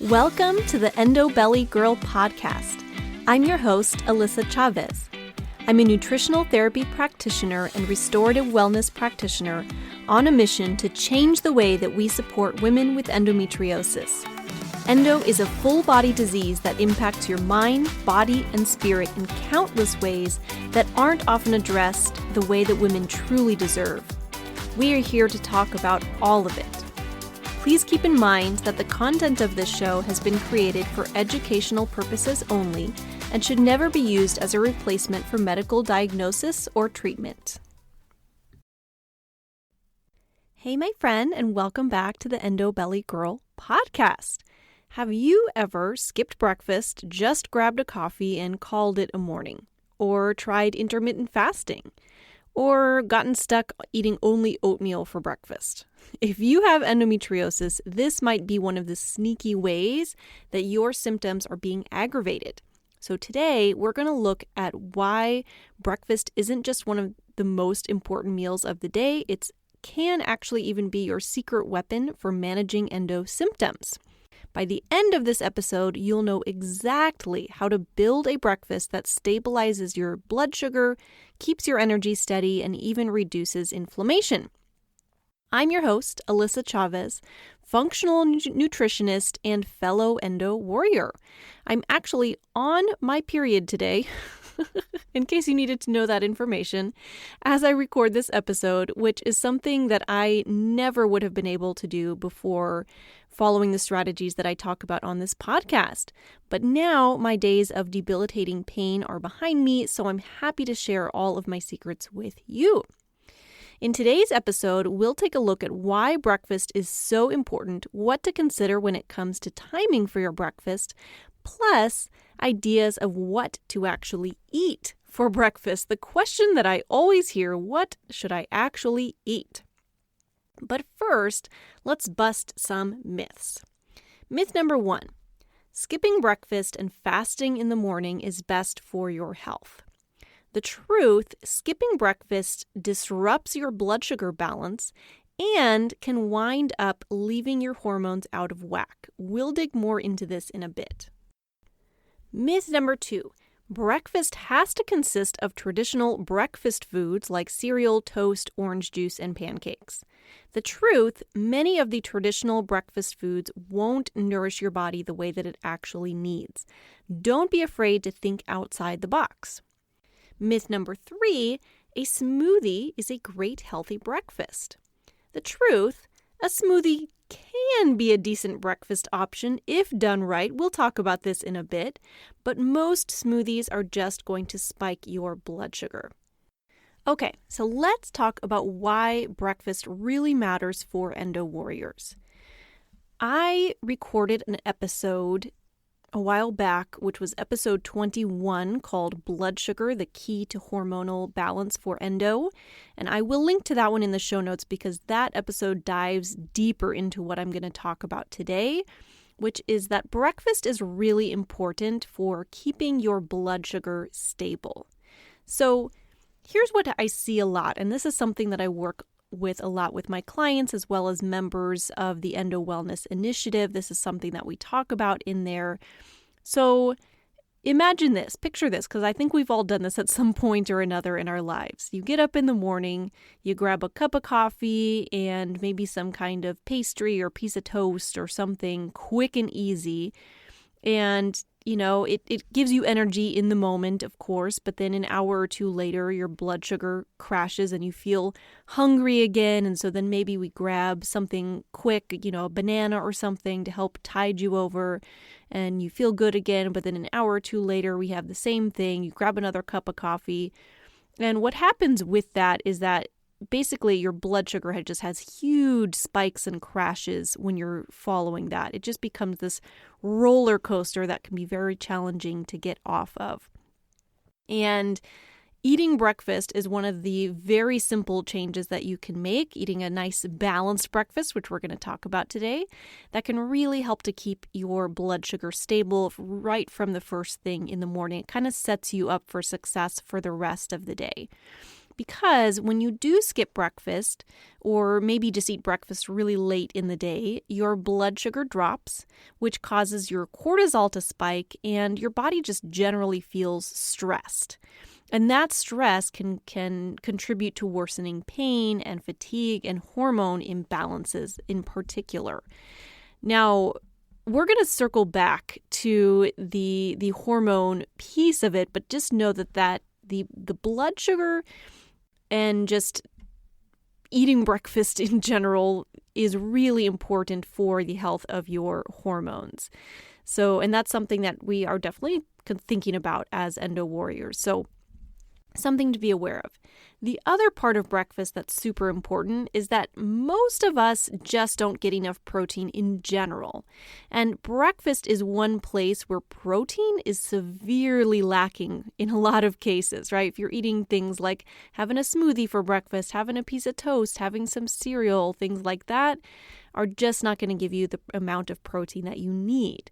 Welcome to the Endo Belly Girl Podcast. I'm your host, Alyssa Chavez. I'm a nutritional therapy practitioner and restorative wellness practitioner on a mission to change the way that we support women with endometriosis. Endo is a full-body disease that impacts your mind, body, and spirit in countless ways that aren't often addressed the way that women truly deserve. We are here to talk about all of it. Please keep in mind that the content of this show has been created for educational purposes only and should never be used as a replacement for medical diagnosis or treatment. Hey, my friend, and welcome back to the Endo Belly Girl Podcast. Have you ever skipped breakfast, just grabbed a coffee, and called it a morning? Or tried intermittent fasting? Or gotten stuck eating only oatmeal for breakfast? If you have endometriosis, this might be one of the sneaky ways that your symptoms are being aggravated. So today, we're going to look at why breakfast isn't just one of the most important meals of the day. It can actually even be your secret weapon for managing endo symptoms. By the end of this episode, you'll know exactly how to build a breakfast that stabilizes your blood sugar, keeps your energy steady, and even reduces inflammation. I'm your host, Alyssa Chavez, functional nutritionist and fellow Endo Warrior. I'm actually on my period today, in case you needed to know that information, as I record this episode, which is something that I never would have been able to do before following the strategies that I talk about on this podcast. But now my days of debilitating pain are behind me, so I'm happy to share all of my secrets with you. In today's episode, we'll take a look at why breakfast is so important, what to consider when it comes to timing for your breakfast, plus ideas of what to actually eat for breakfast. The question that I always hear, what should I actually eat? But first, let's bust some myths. Myth number 1, skipping breakfast and fasting in the morning is best for your health. The truth, skipping breakfast disrupts your blood sugar balance and can wind up leaving your hormones out of whack. We'll dig more into this in a bit. Myth number 2, breakfast has to consist of traditional breakfast foods like cereal, toast, orange juice, and pancakes. The truth, many of the traditional breakfast foods won't nourish your body the way that it actually needs. Don't be afraid to think outside the box. Myth number 3, a smoothie is a great healthy breakfast. The truth, a smoothie can be a decent breakfast option if done right. We'll talk about this in a bit, but most smoothies are just going to spike your blood sugar. Okay, so let's talk about why breakfast really matters for Endo Warriors. I recorded an episode a while back, which was episode 21, called Blood Sugar, the Key to Hormonal Balance for Endo. And I will link to that one in the show notes because that episode dives deeper into what I'm going to talk about today, which is that breakfast is really important for keeping your blood sugar stable. So here's what I see a lot, and this is something that I work with a lot with my clients as well as members of the Endo Wellness Initiative. This is something that we talk about in there. So imagine this, picture this, because I think we've all done this at some point or another in our lives. You get up in the morning, you grab a cup of coffee and maybe some kind of pastry or piece of toast or something quick and easy. And it gives you energy in the moment, of course, but then an hour or two later, your blood sugar crashes and you feel hungry again. And so then maybe we grab something quick, a banana or something to help tide you over, and you feel good again. But then an hour or two later, we have the same thing. You grab another cup of coffee. And what happens with that is that basically your blood sugar just has huge spikes and crashes when you're following that. It just becomes this roller coaster that can be very challenging to get off of. And eating breakfast is one of the very simple changes that you can make. Eating a nice balanced breakfast, which we're going to talk about today, that can really help to keep your blood sugar stable right from the first thing in the morning. It kind of sets you up for success for the rest of the day. Because when you do skip breakfast, or maybe just eat breakfast really late in the day, your blood sugar drops, which causes your cortisol to spike, and your body just generally feels stressed. And that stress can contribute to worsening pain and fatigue and hormone imbalances in particular. Now, we're going to circle back to the hormone piece of it, but just know that the blood sugar and just eating breakfast in general is really important for the health of your hormones. So, and that's something that we are definitely thinking about as Endo Warriors. So, something to be aware of. The other part of breakfast that's super important is that most of us just don't get enough protein in general. And breakfast is one place where protein is severely lacking in a lot of cases, right? If you're eating things like having a smoothie for breakfast, having a piece of toast, having some cereal, things like that are just not going to give you the amount of protein that you need.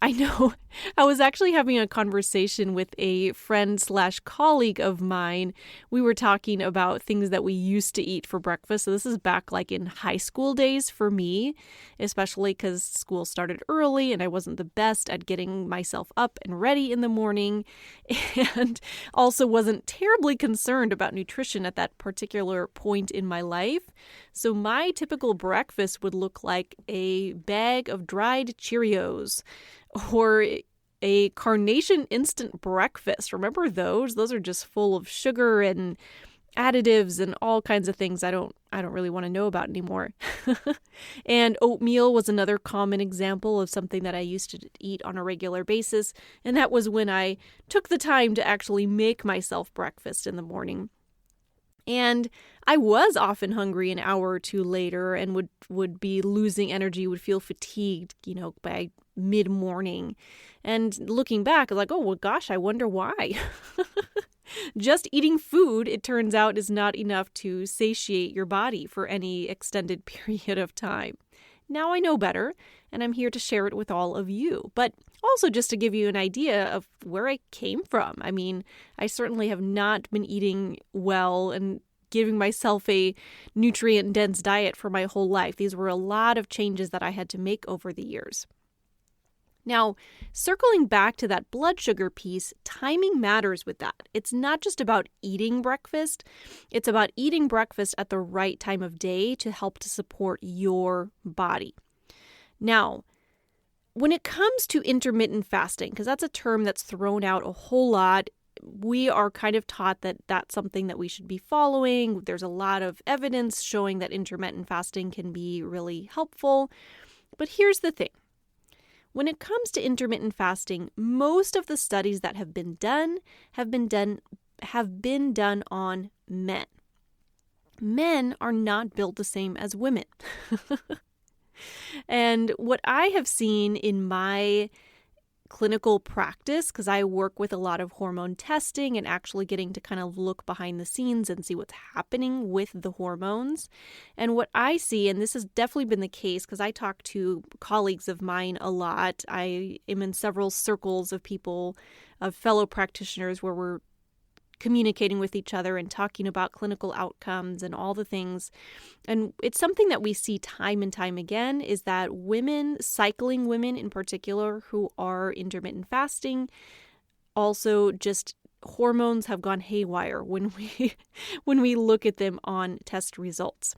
I know I was actually having a conversation with a friend/colleague of mine. We were talking about things that we used to eat for breakfast. So this is back like in high school days for me, especially because school started early and I wasn't the best at getting myself up and ready in the morning, and also wasn't terribly concerned about nutrition at that particular point in my life. So my typical breakfast would look like a bag of dried Cheerios, or a Carnation instant breakfast. Remember those? Those are just full of sugar and additives and all kinds of things I don't really want to know about anymore. And oatmeal was another common example of something that I used to eat on a regular basis, and that was when I took the time to actually make myself breakfast in the morning. And I was often hungry an hour or two later and would be losing energy, would feel fatigued, by mid-morning. And looking back, I was like, oh, well, gosh, I wonder why. Just eating food, it turns out, is not enough to satiate your body for any extended period of time. Now I know better, and I'm here to share it with all of you. But also just to give you an idea of where I came from. I mean, I certainly have not been eating well and giving myself a nutrient-dense diet for my whole life. These were a lot of changes that I had to make over the years. Now, circling back to that blood sugar piece, timing matters with that. It's not just about eating breakfast. It's about eating breakfast at the right time of day to help to support your body. Now, when it comes to intermittent fasting, because that's a term that's thrown out a whole lot, we are kind of taught that that's something that we should be following. There's a lot of evidence showing that intermittent fasting can be really helpful. But here's the thing. When it comes to intermittent fasting, most of the studies that have been done on men. Men are not built the same as women. And what I have seen in my clinical practice, because I work with a lot of hormone testing and actually getting to kind of look behind the scenes and see what's happening with the hormones. And what I see, and this has definitely been the case because I talk to colleagues of mine a lot. I am in several circles of people, of fellow practitioners where we're communicating with each other and talking about clinical outcomes and all the things. And it's something that we see time and time again is that women, cycling women in particular, who are intermittent fasting, also just hormones have gone haywire when we look at them on test results.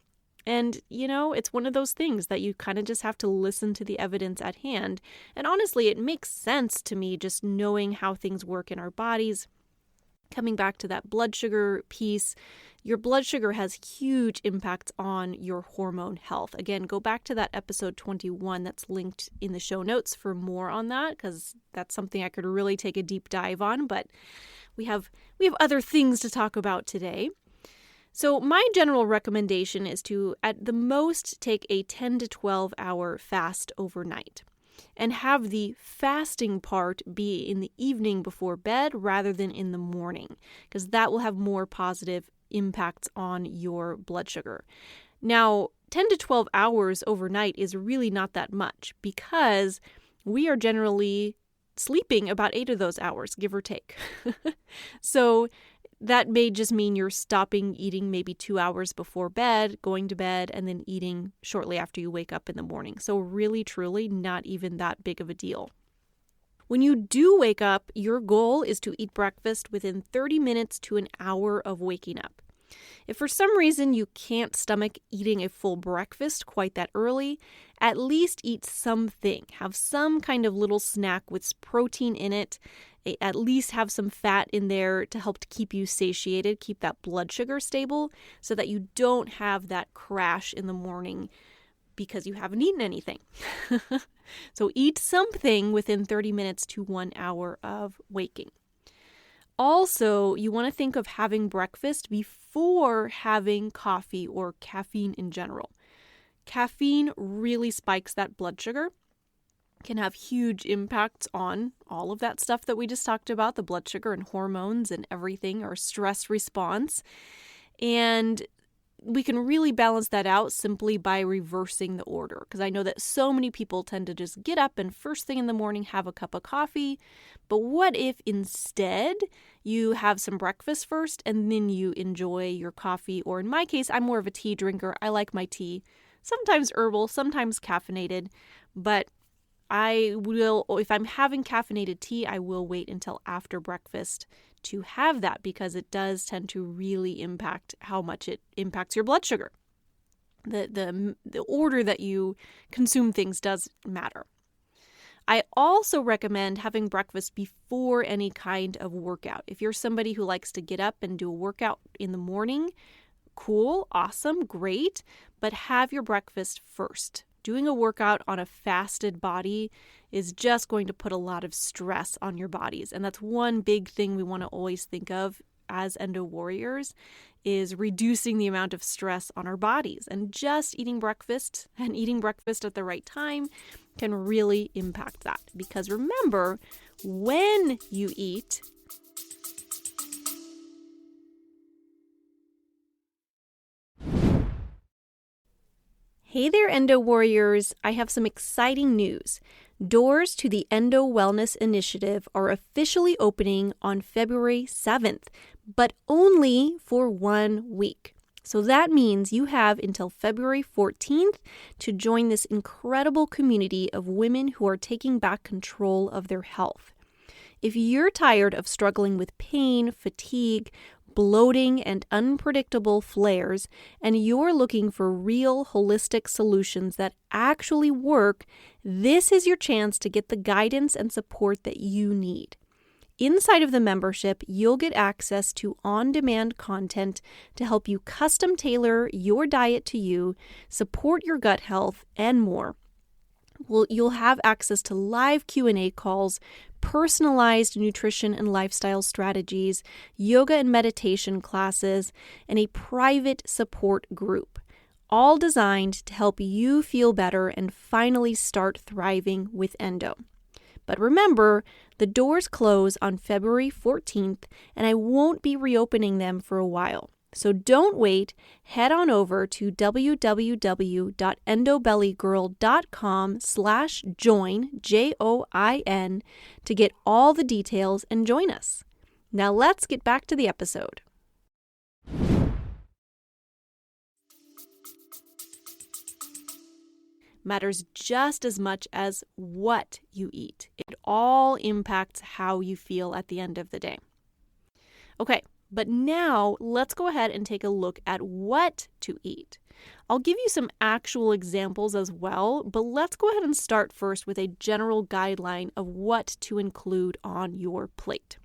And, it's one of those things that you kind of just have to listen to the evidence at hand. And honestly, it makes sense to me just knowing how things work in our bodies. Coming back to that blood sugar piece, your blood sugar has huge impacts on your hormone health. Again, go back to that episode 21 that's linked in the show notes for more on that, because that's something I could really take a deep dive on, but we have other things to talk about today. So my general recommendation is to, at the most, take a 10 to 12 hour fast overnight. And have the fasting part be in the evening before bed rather than in the morning, because that will have more positive impacts on your blood sugar. Now, 10 to 12 hours overnight is really not that much because we are generally sleeping about 8 of those hours, give or take. So that may just mean you're stopping eating maybe 2 hours before bed, going to bed, and then eating shortly after you wake up in the morning. So really, truly, not even that big of a deal. When you do wake up, your goal is to eat breakfast within 30 minutes to an hour of waking up. If for some reason you can't stomach eating a full breakfast quite that early, at least eat something. Have some kind of little snack with protein in it. At least have some fat in there to help to keep you satiated, keep that blood sugar stable so that you don't have that crash in the morning because you haven't eaten anything. So eat something within 30 minutes to 1 hour of waking. Also, you want to think of having breakfast before having coffee or caffeine in general. Caffeine really spikes that blood sugar, can have huge impacts on all of that stuff that we just talked about, the blood sugar and hormones and everything, our stress response. And we can really balance that out simply by reversing the order. Because I know that so many people tend to just get up and first thing in the morning have a cup of coffee. But what if instead you have some breakfast first and then you enjoy your coffee? Or in my case, I'm more of a tea drinker. I like my tea, sometimes herbal, sometimes caffeinated. But I will, if I'm having caffeinated tea, I will wait until after breakfast to have that because it does tend to really impact how much it impacts your blood sugar. The order that you consume things does matter. I also recommend having breakfast before any kind of workout. If you're somebody who likes to get up and do a workout in the morning, cool, awesome, great, but have your breakfast first. Doing a workout on a fasted body is just going to put a lot of stress on your bodies. And that's one big thing we want to always think of as Endo Warriors is reducing the amount of stress on our bodies. And just eating breakfast and eating breakfast at the right time can really impact that. Because remember, when you eat, hey there, Endo Warriors. I have some exciting news. Doors to the Endo Wellness Initiative are officially opening on February 7th, but only for 1 week. So that means you have until February 14th to join this incredible community of women who are taking back control of their health. If you're tired of struggling with pain, fatigue, bloating, and unpredictable flares, and you're looking for real holistic solutions that actually work, this is your chance to get the guidance and support that you need. Inside of the membership, you'll get access to on-demand content to help you custom tailor your diet to you, support your gut health, and more. You'll have access to live Q&A calls, personalized nutrition and lifestyle strategies, yoga and meditation classes, and a private support group, all designed to help you feel better and finally start thriving with endo. But remember, the doors close on February 14th, and I won't be reopening them for a while. So don't wait, head on over to www.endobellygirl.com/join, JOIN, to get all the details and join us. Now let's get back to the episode. Matters just as much as what you eat. It all impacts how you feel at the end of the day. Okay. But now let's go ahead and take a look at what to eat. I'll give you some actual examples as well, but let's go ahead and start first with a general guideline of what to include on your plate.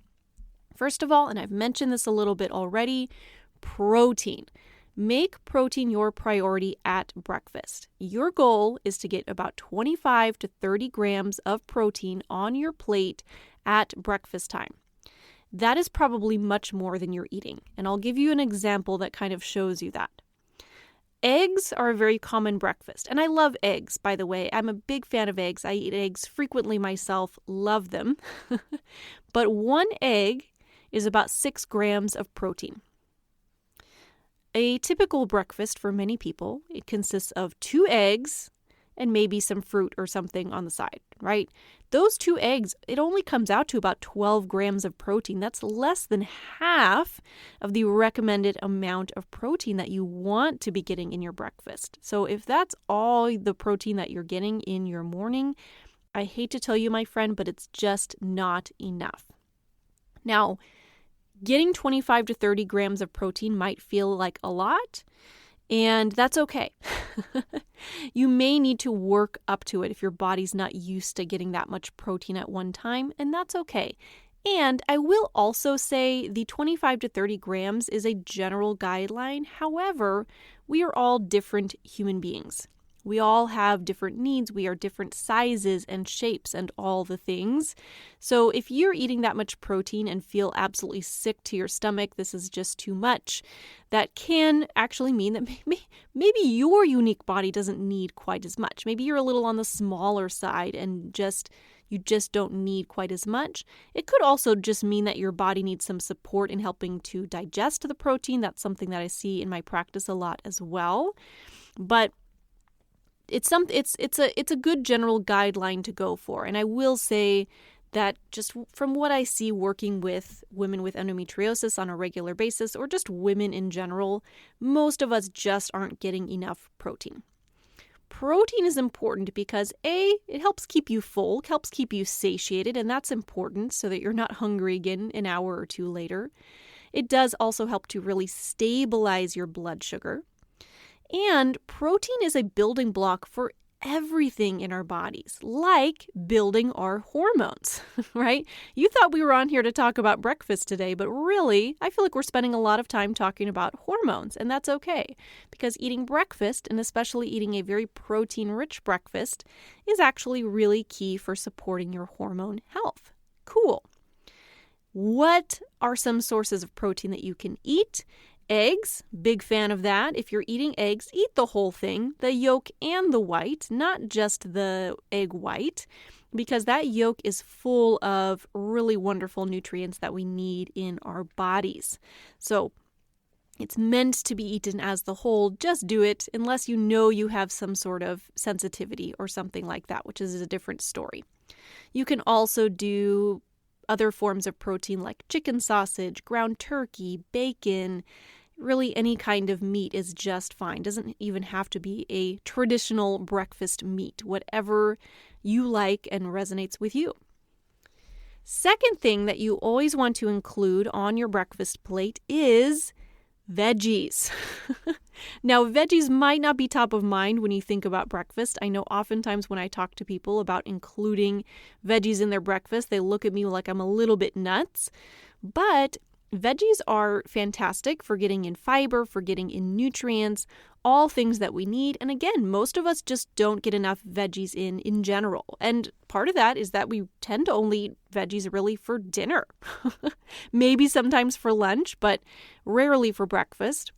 First of all, and I've mentioned this a little bit already, protein. Make protein your priority at breakfast. Your goal is to get about 25 to 30 grams of protein on your plate at breakfast time. That is probably much more than you're eating, and I'll give you an example that kind of shows you that. Eggs are a very common breakfast, and I love eggs, by the way. I'm a big fan of eggs. I eat eggs frequently myself, love them. But 1 egg is about 6 grams of protein. A typical breakfast for many people, it consists of 2 eggs and maybe some fruit or something on the side, right? Those 2 eggs, it only comes out to about 12 grams of protein. That's less than half of the recommended amount of protein that you want to be getting in your breakfast. So if that's all the protein that you're getting in your morning, I hate to tell you, my friend, but it's just not enough. Now, getting 25 to 30 grams of protein might feel like a lot, and that's okay. You may need to work up to it if your body's not used to getting that much protein at one time, and that's okay. And I will also say the 25 to 30 grams is a general guideline. However, we are all different human beings. We all have different needs. We are different sizes and shapes and all the things. So if you're eating that much protein and feel absolutely sick to your stomach, this is just too much, that can actually mean that maybe your unique body doesn't need quite as much. Maybe you're a little on the smaller side and you just don't need quite as much. It could also just mean that your body needs some support in helping to digest the protein. That's something that I see in my practice a lot as well. But it's a good general guideline to go for. And I will say that just from what I see working with women with endometriosis on a regular basis, or just women in general, most of us just aren't getting enough protein. Protein is important because it helps keep you full, helps keep you satiated, and that's important so that you're not hungry again an hour or two later. It does also help to really stabilize your blood sugar. And protein is a building block for everything in our bodies, like building our hormones, right? You thought we were on here to talk about breakfast today, but really, I feel like we're spending a lot of time talking about hormones, and that's okay, because eating breakfast, and especially eating a very protein-rich breakfast, is actually really key for supporting your hormone health. Cool. What are some sources of protein that you can eat? Eggs, big fan of that. If you're eating eggs, eat the whole thing, the yolk and the white, not just the egg white, because that yolk is full of really wonderful nutrients that we need in our bodies. So it's meant to be eaten as the whole. Just do it unless you know you have some sort of sensitivity or something like that, which is a different story. You can also do other forms of protein like chicken sausage, ground turkey, bacon. Really, any kind of meat is just fine. Doesn't even have to be a traditional breakfast meat. Whatever you like and resonates with you. Second thing that you always want to include on your breakfast plate is veggies. Now, veggies might not be top of mind when you think about breakfast. I know oftentimes when I talk to people about including veggies in their breakfast, they look at me like I'm a little bit nuts. But veggies are fantastic for getting in fiber, for getting in nutrients, all things that we need. And again, most of us just don't get enough veggies in general. And part of that is that we tend to only eat veggies really for dinner. Maybe sometimes for lunch, but rarely for breakfast,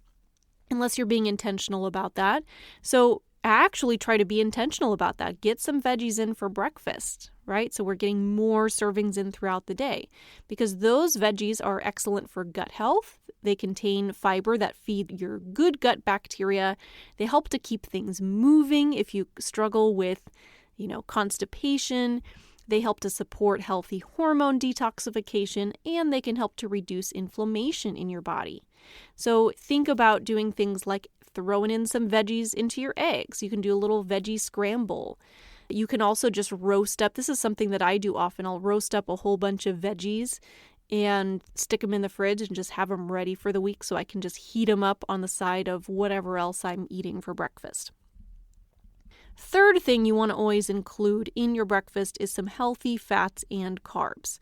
unless you're being intentional about that. So actually try to be intentional about that. Get some veggies in for breakfast, right? So we're getting more servings in throughout the day, because those veggies are excellent for gut health. They contain fiber that feed your good gut bacteria. They help to keep things moving if you struggle with, constipation. They help to support healthy hormone detoxification, and they can help to reduce inflammation in your body. So think about doing things like throwing in some veggies into your eggs. You can do a little veggie scramble. You can also just roast up. This is something that I do often. I'll roast up a whole bunch of veggies and stick them in the fridge and just have them ready for the week so I can just heat them up on the side of whatever else I'm eating for breakfast. Third thing you want to always include in your breakfast is some healthy fats and carbs.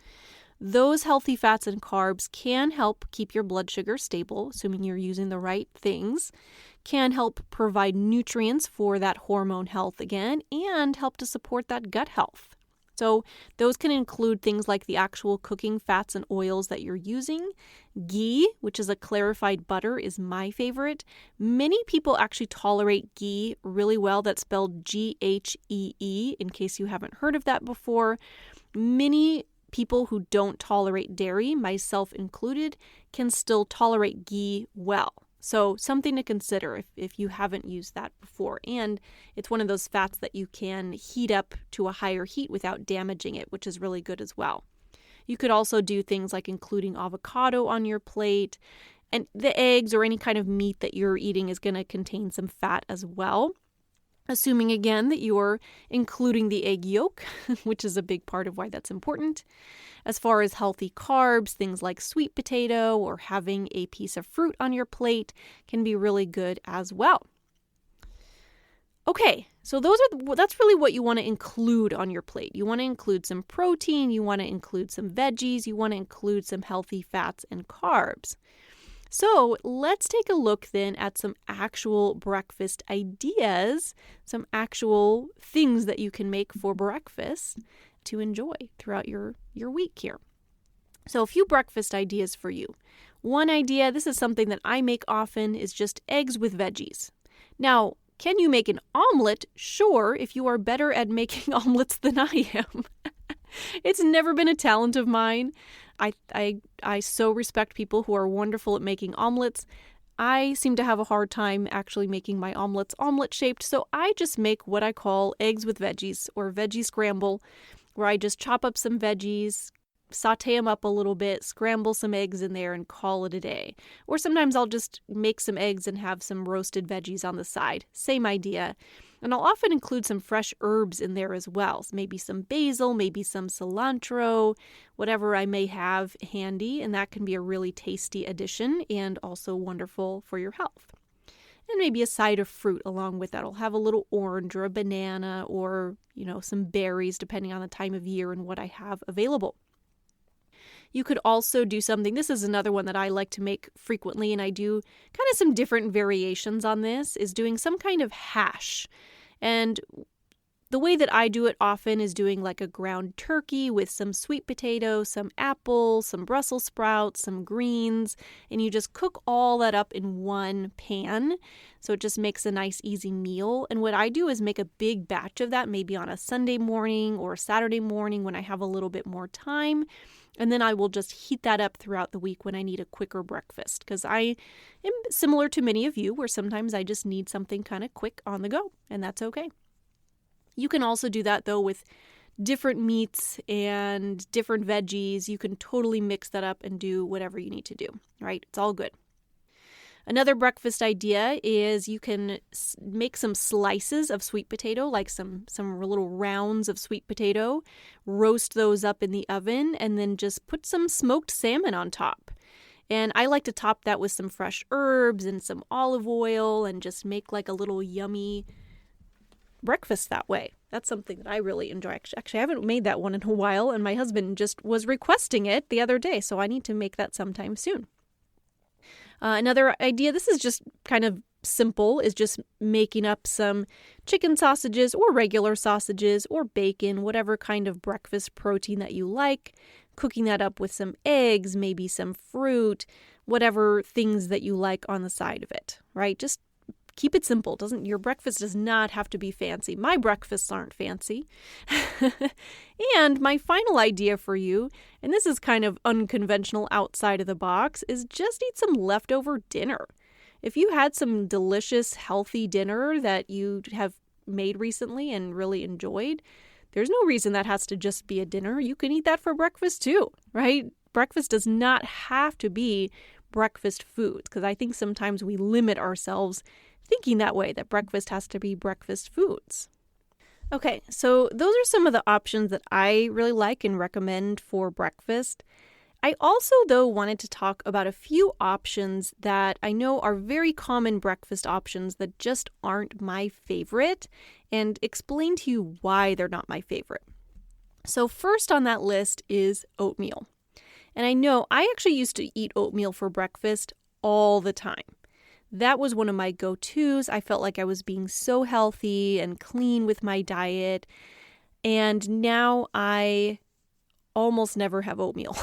Those healthy fats and carbs can help keep your blood sugar stable, assuming you're using the right things, can help provide nutrients for that hormone health again, and help to support that gut health. So those can include things like the actual cooking fats and oils that you're using. Ghee, which is a clarified butter, is my favorite. Many people actually tolerate ghee really well. That's spelled Ghee, in case you haven't heard of that before. Many people who don't tolerate dairy, myself included, can still tolerate ghee well. So something to consider if you haven't used that before. And it's one of those fats that you can heat up to a higher heat without damaging it, which is really good as well. You could also do things like including avocado on your plate, and the eggs or any kind of meat that you're eating is going to contain some fat as well. Assuming again that you're including the egg yolk, which is a big part of why that's important. As far as healthy carbs, things like sweet potato or having a piece of fruit on your plate can be really good as well. Okay, so that's really what you want to include on your plate. You want to include some protein, you want to include some veggies, you want to include some healthy fats and carbs. So let's take a look then at some actual breakfast ideas, some actual things that you can make for breakfast to enjoy throughout your week here. So a few breakfast ideas for you. One idea, this is something that I make often, is just eggs with veggies. Now, can you make an omelet? Sure, if you are better at making omelets than I am. It's never been a talent of mine. I so respect people who are wonderful at making omelets. I seem to have a hard time actually making my omelets omelet-shaped, so I just make what I call eggs with veggies or veggie scramble, where I just chop up some veggies, saute them up a little bit, scramble some eggs in there, and call it a day. Or sometimes I'll just make some eggs and have some roasted veggies on the side. Same idea. And I'll often include some fresh herbs in there as well. So maybe some basil, maybe some cilantro, whatever I may have handy. And that can be a really tasty addition and also wonderful for your health. And maybe a side of fruit along with that. I'll have a little orange or a banana or, some berries depending on the time of year and what I have available. You could also do something, this is another one that I like to make frequently, and I do kind of some different variations on this, is doing some kind of hash. And the way that I do it often is doing like a ground turkey with some sweet potato, some apples, some Brussels sprouts, some greens, and you just cook all that up in one pan. So it just makes a nice, easy meal. And what I do is make a big batch of that, maybe on a Sunday morning or Saturday morning when I have a little bit more time. And then I will just heat that up throughout the week when I need a quicker breakfast, because I am similar to many of you where sometimes I just need something kind of quick on the go, and that's okay. You can also do that, though, with different meats and different veggies. You can totally mix that up and do whatever you need to do, right? It's all good. Another breakfast idea is you can make some slices of sweet potato, like some little rounds of sweet potato, roast those up in the oven, and then just put some smoked salmon on top. And I like to top that with some fresh herbs and some olive oil and just make like a little yummy breakfast that way. That's something that I really enjoy. Actually, I haven't made that one in a while, and my husband just was requesting it the other day, so I need to make that sometime soon. Another idea, this is just kind of simple, is just making up some chicken sausages or regular sausages or bacon, whatever kind of breakfast protein that you like, cooking that up with some eggs, maybe some fruit, whatever things that you like on the side of it, right? Just keep it simple. Your breakfast does not have to be fancy. My breakfasts aren't fancy. And my final idea for you, and this is kind of unconventional outside of the box, is just eat some leftover dinner. If you had some delicious, healthy dinner that you have made recently and really enjoyed, there's no reason that has to just be a dinner. You can eat that for breakfast too, right? Breakfast does not have to be breakfast foods, because I think sometimes we limit ourselves thinking that way, that breakfast has to be breakfast foods. Okay, so those are some of the options that I really like and recommend for breakfast. I also, though, wanted to talk about a few options that I know are very common breakfast options that just aren't my favorite, and explain to you why they're not my favorite. So first on that list is oatmeal. And I know I actually used to eat oatmeal for breakfast all the time. That was one of my go-tos. I felt like I was being so healthy and clean with my diet. And now I almost never have oatmeal.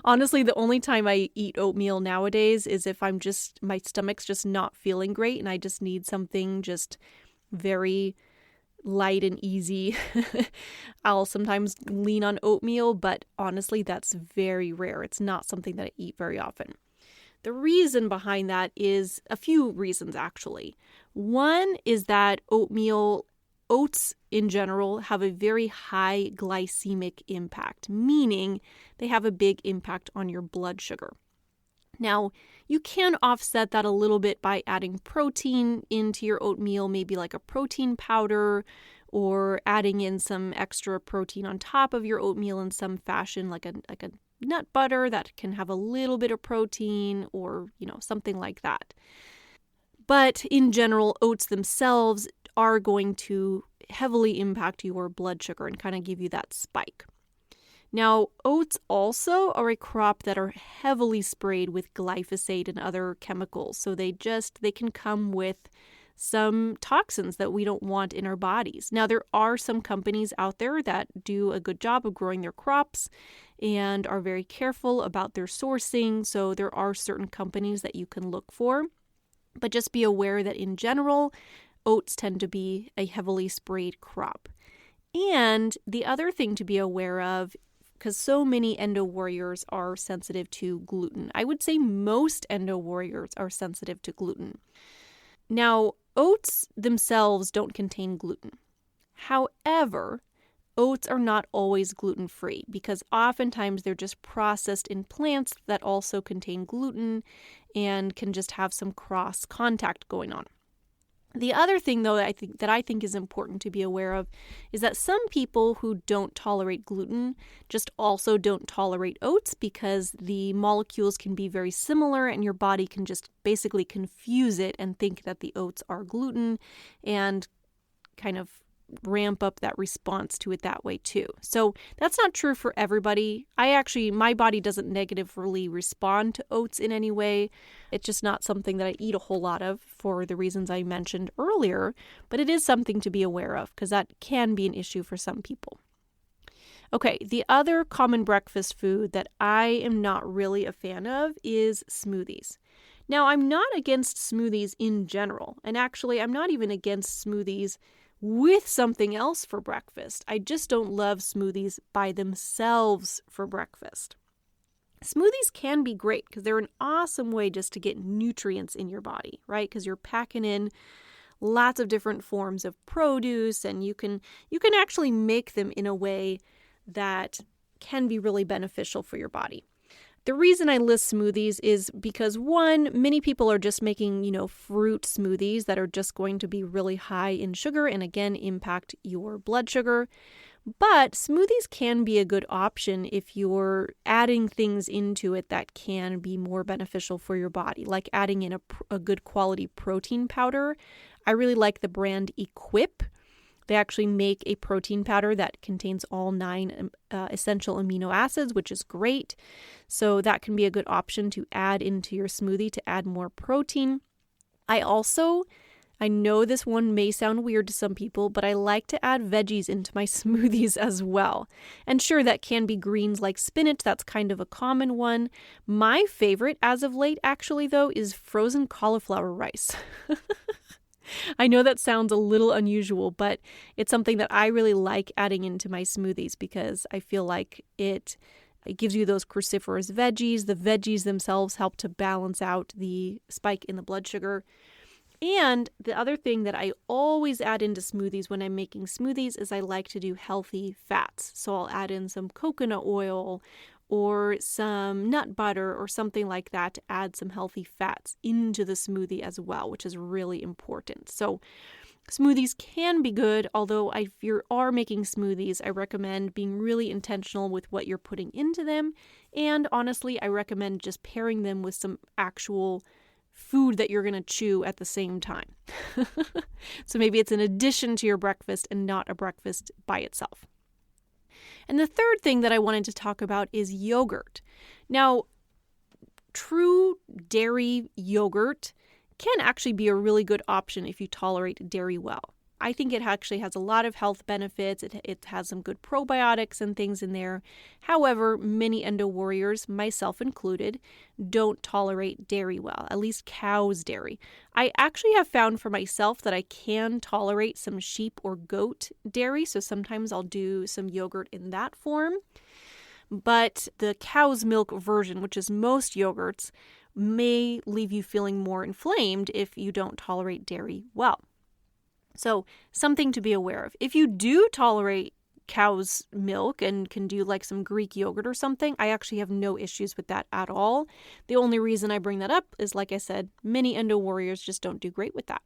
Honestly, the only time I eat oatmeal nowadays is if my stomach's just not feeling great and I just need something just very light and easy. I'll sometimes lean on oatmeal, but honestly, that's very rare. It's not something that I eat very often. The reason behind that is a few reasons, actually. One is that oats in general have a very high glycemic impact, meaning they have a big impact on your blood sugar. Now, you can offset that a little bit by adding protein into your oatmeal, maybe like a protein powder, or adding in some extra protein on top of your oatmeal in some fashion, like a nut butter that can have a little bit of protein, or something like that. But in general, oats themselves are going to heavily impact your blood sugar and kind of give you that spike. Now, oats also are a crop that are heavily sprayed with glyphosate and other chemicals. So they can come with some toxins that we don't want in our bodies. Now, there are some companies out there that do a good job of growing their crops and are very careful about their sourcing. So there are certain companies that you can look for. But just be aware that in general, oats tend to be a heavily sprayed crop. And the other thing to be aware of, because so many Endo Warriors are sensitive to gluten. I would say most Endo Warriors are sensitive to gluten. Now, oats themselves don't contain gluten. However, oats are not always gluten-free because oftentimes they're just processed in plants that also contain gluten and can just have some cross contact going on. The other thing, though, that I think is important to be aware of is that some people who don't tolerate gluten just also don't tolerate oats because the molecules can be very similar and your body can just basically confuse it and think that the oats are gluten and kind of ramp up that response to it that way too. So that's not true for everybody. My body doesn't negatively respond to oats in any way. It's just not something that I eat a whole lot of for the reasons I mentioned earlier, but it is something to be aware of because that can be an issue for some people. Okay, the other common breakfast food that I am not really a fan of is smoothies. Now, I'm not against smoothies in general, and actually I'm not even against smoothies with something else for breakfast. I just don't love smoothies by themselves for breakfast. Smoothies can be great because they're an awesome way just to get nutrients in your body, right? Because you're packing in lots of different forms of produce and you can actually make them in a way that can be really beneficial for your body. The reason I list smoothies is because, one, many people are just making, fruit smoothies that are just going to be really high in sugar and, again, impact your blood sugar. But smoothies can be a good option if you're adding things into it that can be more beneficial for your body, like adding in a good quality protein powder. I really like the brand Equip. They actually make a protein powder that contains all 9 essential amino acids, which is great. So that can be a good option to add into your smoothie to add more protein. I know this one may sound weird to some people, but I like to add veggies into my smoothies as well. And sure, that can be greens like spinach. That's kind of a common one. My favorite as of late, actually, though, is frozen cauliflower rice. I know that sounds a little unusual, but it's something that I really like adding into my smoothies because I feel like it gives you those cruciferous veggies. The veggies themselves help to balance out the spike in the blood sugar. And the other thing that I always add into smoothies when I'm making smoothies is I like to do healthy fats. So I'll add in some coconut oil or some nut butter or something like that to add some healthy fats into the smoothie as well, which is really important. So smoothies can be good, although if you are making smoothies, I recommend being really intentional with what you're putting into them. And honestly, I recommend just pairing them with some actual food that you're going to chew at the same time. So maybe it's an addition to your breakfast and not a breakfast by itself. And the third thing that I wanted to talk about is yogurt. Now, true dairy yogurt can actually be a really good option if you tolerate dairy well. I think it actually has a lot of health benefits. It has some good probiotics and things in there. However, many Endo Warriors, myself included, don't tolerate dairy well, at least cow's dairy. I actually have found for myself that I can tolerate some sheep or goat dairy, so sometimes I'll do some yogurt in that form. But the cow's milk version, which is most yogurts, may leave you feeling more inflamed if you don't tolerate dairy well. So something to be aware of. If you do tolerate cow's milk and can do like some Greek yogurt or something, I actually have no issues with that at all. The only reason I bring that up is, like I said, many Endo Warriors just don't do great with that.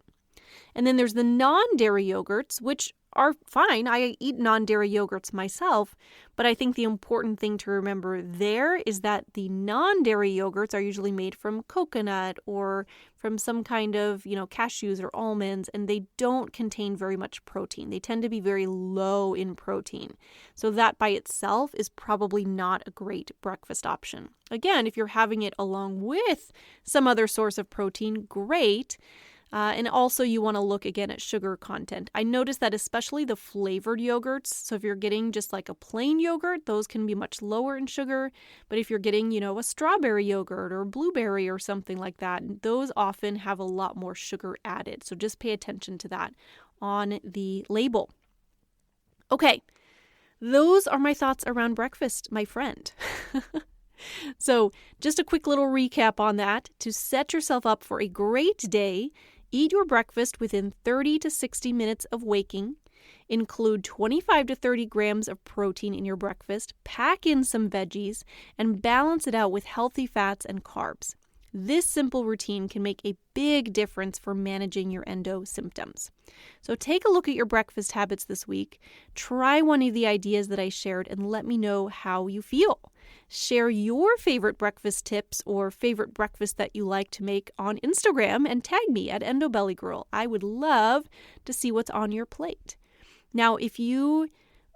And then there's the non-dairy yogurts, which are fine. I eat non-dairy yogurts myself, but I think the important thing to remember there is that the non-dairy yogurts are usually made from coconut or from some kind of, cashews or almonds, and they don't contain very much protein. They tend to be very low in protein. So that by itself is probably not a great breakfast option. Again, if you're having it along with some other source of protein, great. And also you want to look again at sugar content. I noticed that especially the flavored yogurts, so if you're getting just like a plain yogurt, those can be much lower in sugar. But if you're getting, a strawberry yogurt or blueberry or something like that, those often have a lot more sugar added. So just pay attention to that on the label. Okay, those are my thoughts around breakfast, my friend. So just a quick little recap on that. To set yourself up for a great day, eat your breakfast within 30 to 60 minutes of waking. Include 25 to 30 grams of protein in your breakfast. Pack in some veggies and balance it out with healthy fats and carbs. This simple routine can make a big difference for managing your endo symptoms. So take a look at your breakfast habits this week. Try one of the ideas that I shared and let me know how you feel. Share your favorite breakfast tips or favorite breakfast that you like to make on Instagram and tag me at Endo Belly Girl. I would love to see what's on your plate. Now, if you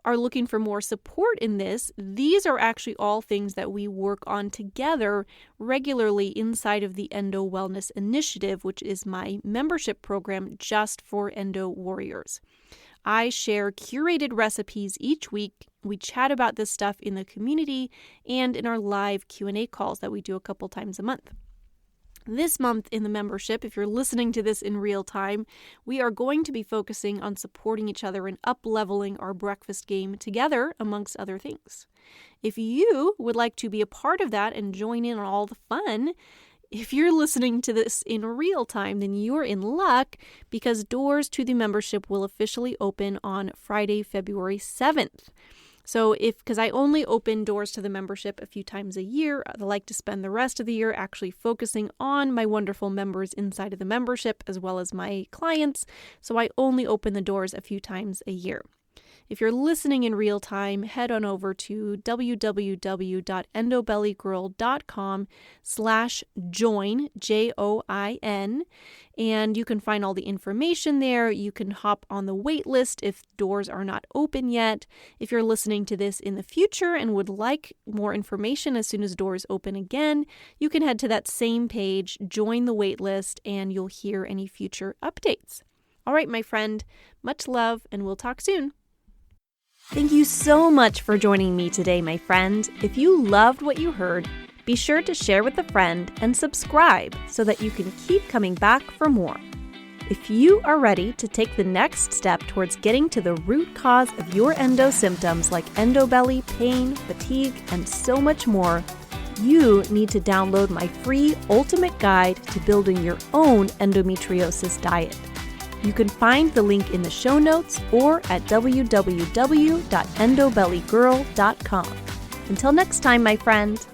are looking for more support in this, these are actually all things that we work on together regularly inside of the Endo Wellness Initiative, which is my membership program just for Endo Warriors. I share curated recipes each week. We chat about this stuff in the community and in our live Q&A calls that we do a couple times a month. This month in the membership, if you're listening to this in real time, we are going to be focusing on supporting each other and up-leveling our breakfast game together, amongst other things. If you would like to be a part of that and join in on all the fun, if you're listening to this in real time, then you're in luck because doors to the membership will officially open on Friday, February 7th. So because I only open doors to the membership a few times a year, I like to spend the rest of the year actually focusing on my wonderful members inside of the membership as well as my clients. So I only open the doors a few times a year. If you're listening in real time, head on over to www.endobellyGirl.com/join, JOIN, and you can find all the information there. You can hop on the wait list if doors are not open yet. If you're listening to this in the future and would like more information as soon as doors open again, you can head to that same page, join the wait list, and you'll hear any future updates. All right, my friend, much love, and we'll talk soon. Thank you so much for joining me today, my friend. If you loved what you heard, be sure to share with a friend and subscribe so that you can keep coming back for more. If you are ready to take the next step towards getting to the root cause of your endo symptoms like endo belly, pain, fatigue, and so much more, you need to download my free ultimate guide to building your own endometriosis diet. You can find the link in the show notes or at www.endobellygirl.com. Until next time, my friend.